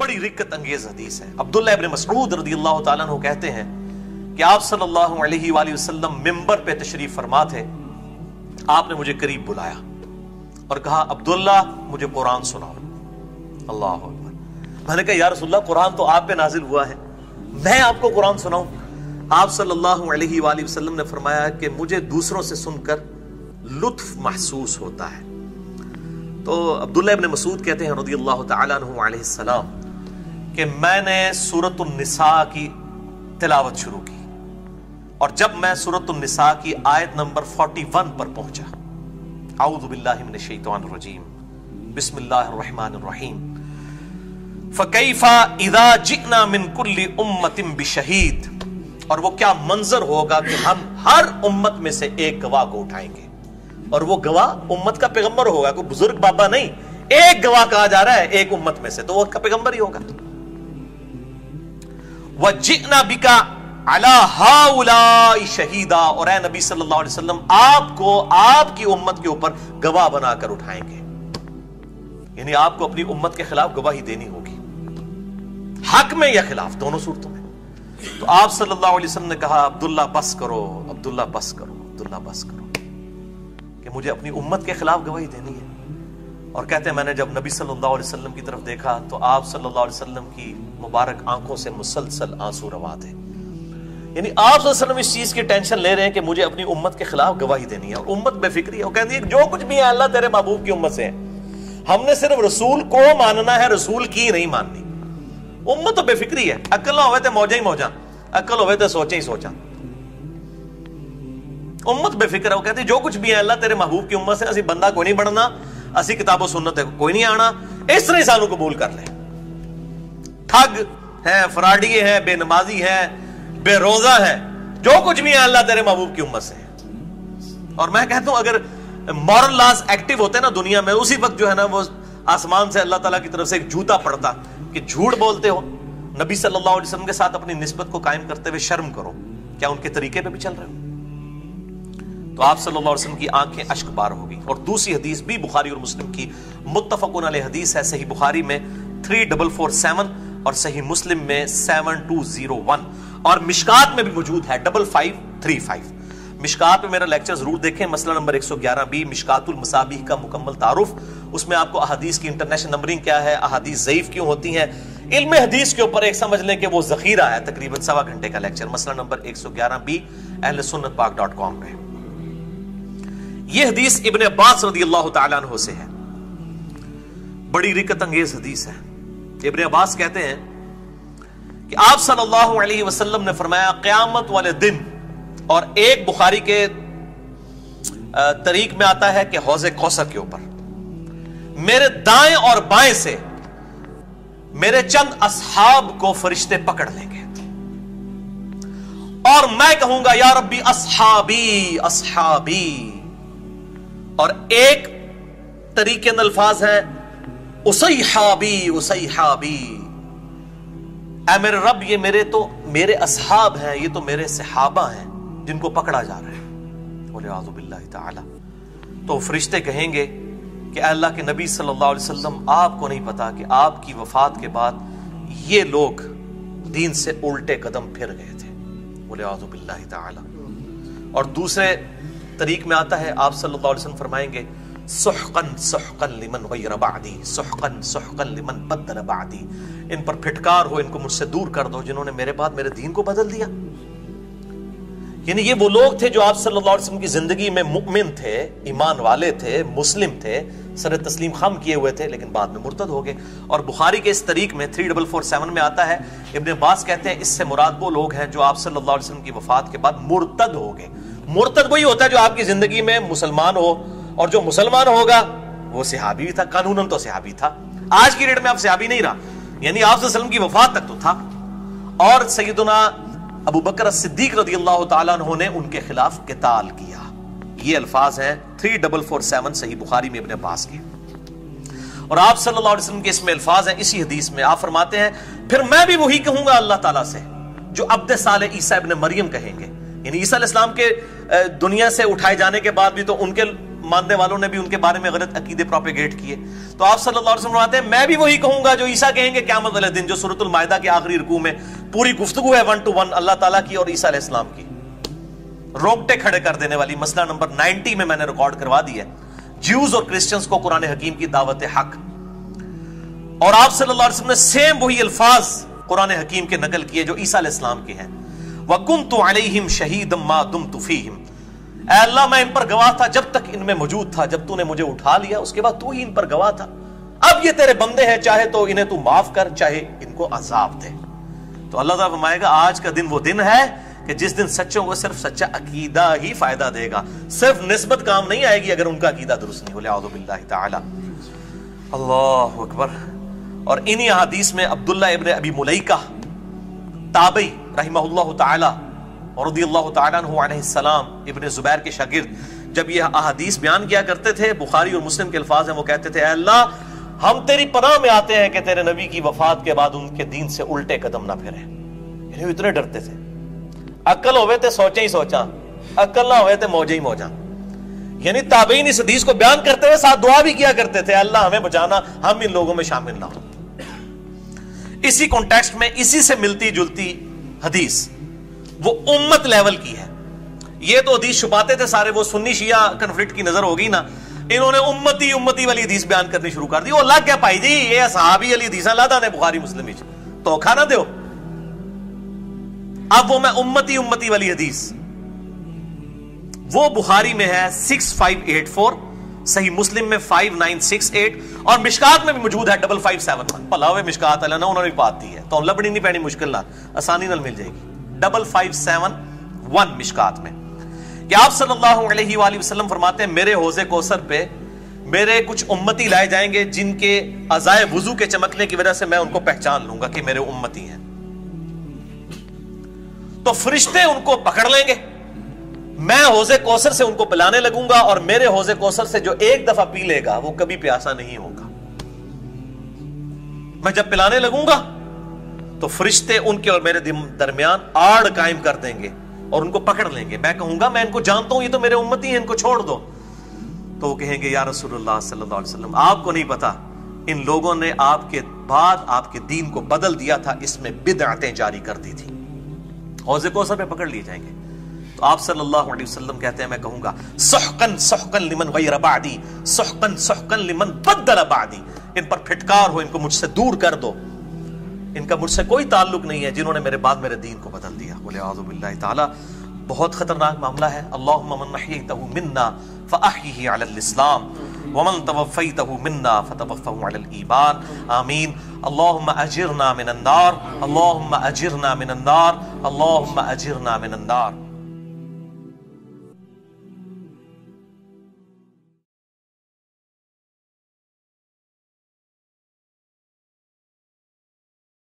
बड़ी रिक्कत अंगेज हदीस है। अब्दुल्लाह इब्न मसऊद रज़ी अल्लाह ताला अन्हु कहते हैं कि आप सल्लल्लाहु अलैहि वसल्लम मिंबर पे तशरीफ फरमा थे। आपने मुझे करीब बुलाया और कहा, अब्दुल्ला मुझे कुरान सुनाओ। अल्लाह अकबर। मैंने कहा, या रसूलल्लाह कुरान तो आप पे नाजिल हुआ है, मैं आपको कुरान सुनाऊं? आप सल्लल्लाहु अलैहि वसल्लम ने फरमाया कि मुझे दूसरों से सुनकर लुत्फ महसूस होता है। तो अब्दुल्लाह इब्न मसूद कहते हैं रज़ियल्लाहु तआला अन्हु अलैहि सलाम कि मैंने सूरतुन निसा की तिलावत शुरू की और जब मैं सूरतुन निसा की आयत नंबर 41 पर पहुंचा, औज़ु बिल्लाहि मिनश शैतानिर रजीम, बिस्मिल्लाहिर रहमानिर रहीम, फ़कैफ़ा इज़ा जिअना मिन कुल्ली उम्मतिन बिशहीद, और वो क्या मंजर होगा कि हम हर उम्मत में से एक गवाह को उठाएंगे, और वो गवाह उम्मत का पैगंबर होगा, कोई बुजुर्ग बाबा नहीं, एक गवाह कहा जा रहा है एक उम्मत में से, तो वो का पैगंबर ही होगा। वजिअना बिका अला हाउलाई शहीदा, और ए नबी सल्लल्लाहु अलैहि वसल्लम आपको आपकी उम्मत के ऊपर गवाह बनाकर उठाएंगे, यानी आपको अपनी उम्मत के खिलाफ गवाही देनी होगी, हक में या खिलाफ, दोनों सूरतों में। तो आप सल्लल्लाहु अलैहि वसल्लम ने कहा, अब्दुल्ला बस करो, अब्दुल्ला बस करो, अब्दुल्ला बस करो, कि मुझे अपनी उम्मत के खिलाफ गवाही देनी है। और कहते हैं मैंने जब नबी सल्लल्लाहु अलैहि वसल्लम की तरफ देखा तो आप सल्लल्लाहु अलैहि वसल्लम की मुबारक आंखों से मुसलसल आंसू रवा थे, यानी आप सल्लल्लाहु अलैहि वसल्लम इस चीज की टेंशन ले रहे हैं कि मुझे अपनी उम्मत के खिलाफ गवाही देनी है, और उम्मत बेफिक्री है। वो कहती है जो कुछ भी है अल्लाह तेरे महबूब की उम्मत से है, हमने सिर्फ रसूल को मानना है, रसूल की नहीं माननी। उम्मत तो बेफिक्री है, अकल ना होवे ते मौजा ही मौजा, अकल होवे ते सोचे ही सोचा। उम्मत बेफिक्र है, वो कहती जो कुछ भी है अल्लाह तेरे महबूब की उम्मत से, असी बंदा कोई नहीं बनना, असी किताबो सुन्नत कोई नहीं आना, इस तरह सानू कबूल कर ले। ठग है, फराडिये है, बेनमाजी है, बेरोजा है, जो कुछ भी है अल्लाह तेरे महबूब की उम्मत से है। और मैं कहता हूं अगर मॉरल लॉज एक्टिव होते ना दुनिया में, उसी वक्त जो है ना वो आसमान से अल्लाह ताला की तरफ से एक जूता पड़ता कि झूठ बोलते हो, नबी सल्लल्लाहु अलैहि वसल्लम के साथ अपनी निस्बत को कायम करते हुए शर्म करो, क्या उनके तरीके पे भी चल रहे हो? तो आप सल्लल्लाहु अलैहि वसल्लम की आंखें अश्क बार होगी। और दूसरी हदीस भी बुखारी और मुस्लिम की मुत्तफकुन अलैह हदीस है, सही बुखारी में 3447 और सही मुस्लिम में 7201, और मिशकात में भी मौजूद है 5535। मिशकात में मेरा लेक्चर जरूर देखें, मसला नंबर 111B मिशकातुल मसाबीह का मुकम्मल तारुफ, उसमें आपको अहादीस की इंटरनेशनल नंबरिंग क्या है, अहादीस ज़ईफ क्यों होती हैं, इल्म हदीस के ऊपर एक समझ लें कि वो जखीरा है, तकरीबन 1.25 घंटे का लेक्चर, मसला नंबर 111B ahlesunnatpak.com पे। ये हदीस इब्ने अब्बास रज़ियल्लाहु ताला अन्हु से है, बड़ी रिकत अंगेज हदीस है। इब्ने अब्बास कहते हैं कि आप सल्लल्लाहु अलैहि वसल्लम ने फरमाया, क़यामत वाले दिन, और एक बुखारी के तरीक में आता है कि हौज़े कौसर के ऊपर मेरे दाएं और बाएं से मेरे चंद असहाब को फरिश्ते पकड़ लेंगे और मैं कहूंगा या रब्बी अस्हाबी अस्हाबी, और एक तरीके के अल्फाज है उसैहाबी उसैहाबी, ऐ मेरे रब ये मेरे असहाब हैं, ये तो मेरे सहाबा हैं जिनको पकड़ा जा रहा है, बोले आज़ु बिल्लाहि ताला। तो फरिश्ते कहेंगे कि अल्लाह के नबी सल्लल्लाहु अलैहि वसल्लम आपको नहीं पता कि आपकी वफात के बाद ये लोग दीन से उल्टे कदम फिर गए थे, बोले आज़ु बिल्लाहि ताला। और दूसरे तरीक में आता है, आप सल्लल्लाहु अलैहि वसल्लम फरमाएंगे, सुहकन सुहकन लिमन गय्यर बादी, सुहकन सुहकन लिमन बदल बादी, इन पर फिटकार हो, इनको मुझसे दूर कर दो जिन्होंने मेरे बाद मेरे दीन को बदल दिया। यानी ये वो लोग थे जो आप सल्लल्लाहु अलैहि वसल्लम की जिंदगी में मुमिन थे, ईमान वाले थे, मुस्लिम थे, सर तस्लीम खम किए हुए थे, लेकिन बाद में मुर्तद हो गए। और बुखारी के इस तरीक में 3447 में आता है, इब्ने अब्बास कहते हैं इससे मुराद वो लोग हैं जो आप सल्लल्लाहु अलैहि वसल्लम की वफात के बाद मुर्तद हो गए। मुर्तद वही होता है जो आपकी जिंदगी में मुसलमान हो, और जो मुसलमान होगा वो सहाबी भी था, कानूनन तो सहाबी था, आज की डेट में आप सहाबी नहीं रहा, यानी आप सल्लल्लाहु अलैहि वसल्लम की वफात तक तो था। और सैयदुना अबू बकर सिद्दीक रज़ियल्लाहु ताला अन्हु ने उनके खिलाफ क़िताल किया। ये अल्फाज हैं 3447 सही बुखारी में इब्ने अब्बास के। और आप सल्लल्लाहु अलैहि वसल्लम के इसमें अल्फाज हैं इसी हदीस में, आप फरमाते हैं फिर मैं भी वही कहूंगा अल्लाह ताला से जो अब्द साले ईसा इब्न मरियम कहेंगे, यानी ईसा अलैहिस्सलाम के दुनिया से उठाए जाने के बाद भी तो उनके ماننے والوں نے بھی ان کے بارے میں غلط عقیدے پروپیگیٹ کیے. تو آپ صلی اللہ علیہ وسلم فرماتے ہیں میں بھی وہی کہوں گا جو عیسیٰ کہیں گے قیامت والے دن, جو سورۃ المائدہ کے آخری رکوع میں پوری گفتگو ہے 1 to 1 اللہ تعالیٰ کی اور عیسیٰ علیہ السلام کی, روکٹے کھڑے کر دینے والی. مسئلہ نمبر 90 میں نے ریکارڈ کروا دی ہے, جیوز اور کرسچنز کو قرآن حکیم کی دعوت حق. اور آپ صلی اللہ علیہ وسلم نے سیم وہی الفاظ قرآن حکیم کے نقل کیے جو عیسیٰ علیہ السلام کے ہیں. وَكُنْتُ عَلَيْهِمْ شَهِيدًا مَا دُمْتُ فِيهِمْ, اے اللہ میں ان پر گواہ تھا جب تک ان میں موجود تھا, جب تو نے مجھے اٹھا لیا اس کے بعد تو ہی ان پر گواہ تھا. اب یہ تیرے بندے ہیں, چاہے تو انہیں تو معاف کر, چاہے ان کو عذاب دے. تو اللہ تعالیٰ فرمائے گا آج کا دن وہ دن ہے کہ جس دن سچوں کو صرف سچا عقیدہ ہی فائدہ دے گا, صرف نسبت کام نہیں آئے گی اگر ان کا عقیدہ درست نہیں ہو. اعوذ باللہ تعالی. اللہ اکبر. اور انہی احادیث میں عبداللہ ابن ابی ملیکہ تابعی رحمہ اللہ تعالی اور رضی اللہ تعالی عنہ علیہ السلام, ابن زبیر کے شاگرد, جب یہ احادیث بیان کیا کرتے تھے, بخاری اور مسلم کے الفاظ ہیں, وہ کہتے تھے اے اللہ ہم تیری پناہ میں آتے ہیں کہ تیرے نبی کی وفات کے بعد ان کے دین سے الٹے قدم نہ پھرے. یعنی وہ اتنے ڈرتے تھے. عقل ہوئے تھے سوچیں ہی سوچاں, عقل نہ ہوئے تھے موجیں ہی موجاں. یعنی تابعین اس حدیث کو بیان کرتے ہوئے ساتھ دعا بھی کیا کرتے تھے اللہ ہمیں بچانا, ہم ان لوگوں میں شامل نہ ہوں. اسی کانٹیکسٹ میں اسی سے ملتی جلتی حدیث وہ امت لیول کی ہے. یہ تو حدیث چھپاتے تھے سارے, وہ سنی شیعہ کنفلکٹ کی نظر ہوگی نا, انہوں نے امتی والی حدیث بیان کرنی شروع کر دی. وہ لگ گیا پائی جی یہ صحابی علی حدیثاں لادا نے بخاری مسلم وچ دھوکھا نہ دیو. اب وہ میں امتی والی حدیث وہ بخاری میں ہے 6584, صحیح مسلم میں 5968, اور مشکات میں بھی موجود ہے 5571. بھلا ہوئے مشکات والا نا, انہوں نے بھی بات دی ہے تو لبنی نہیں پینی مشکل نہ, آسانی نال مل جائے گی. 5571 مشکات میں کہ آپ صلی اللہ علیہ وآلہ وسلم فرماتے ہیں میرے حوض کوثر پہ میرے کچھ امتی لائے جائیں گے جن کے اعضائے وضو کے چمکنے کی وجہ سے میں ان کو پہچان لوں گا کہ میرے امتی ہیں. تو فرشتے ان کو پکڑ لیں گے, میں حوض کوثر سے ان کو پلانے لگوں گا, اور میرے حوض کوثر سے جو ایک دفعہ پی لے گا وہ کبھی پیاسا نہیں ہوگا. میں جب پلانے لگوں گا تو فرشتے ان کے اور میرے درمیان آڑ قائم کر دیں گے اور ان کو پکڑ لیں گے. میں کہوں گا میں ان کو جانتا ہوں, یہ تو میرے امتی ہیں, ان کو چھوڑ دو. تو وہ کہیں گے یا رسول اللہ صلی اللہ علیہ وسلم آپ کو نہیں پتا ان لوگوں نے آپ کے بعد آپ کے دین کو بدل دیا تھا, اس میں بدعتیں جاری کر دی تھی. حوض کوثر پہ پکڑ لیے جائیں گے. تو آپ صلی اللہ علیہ وسلم کہتے ہیں میں کہوں گا سحقن سحقن لمن غیر بعدی, سحقن سحقن لمن بدل بعدی, ان پر پھٹکار ہو, ان کو مجھ سے دور کر دو, ان کا مجھ سے کوئی تعلق نہیں ہے جنہوں نے میرے بعد میرے دین کو بدل دیا. بولے اعوذ باللہ تعالی. بہت خطرناک معاملہ ہے. اللہم من احییتہ منا فاحیہ علی الاسلام ومن توفیتہ منا فتوفہ علی الایمان. آمین. اللہم اجرنا من النار, اللہم اجرنا من النار, اللہم اجرنا من النار.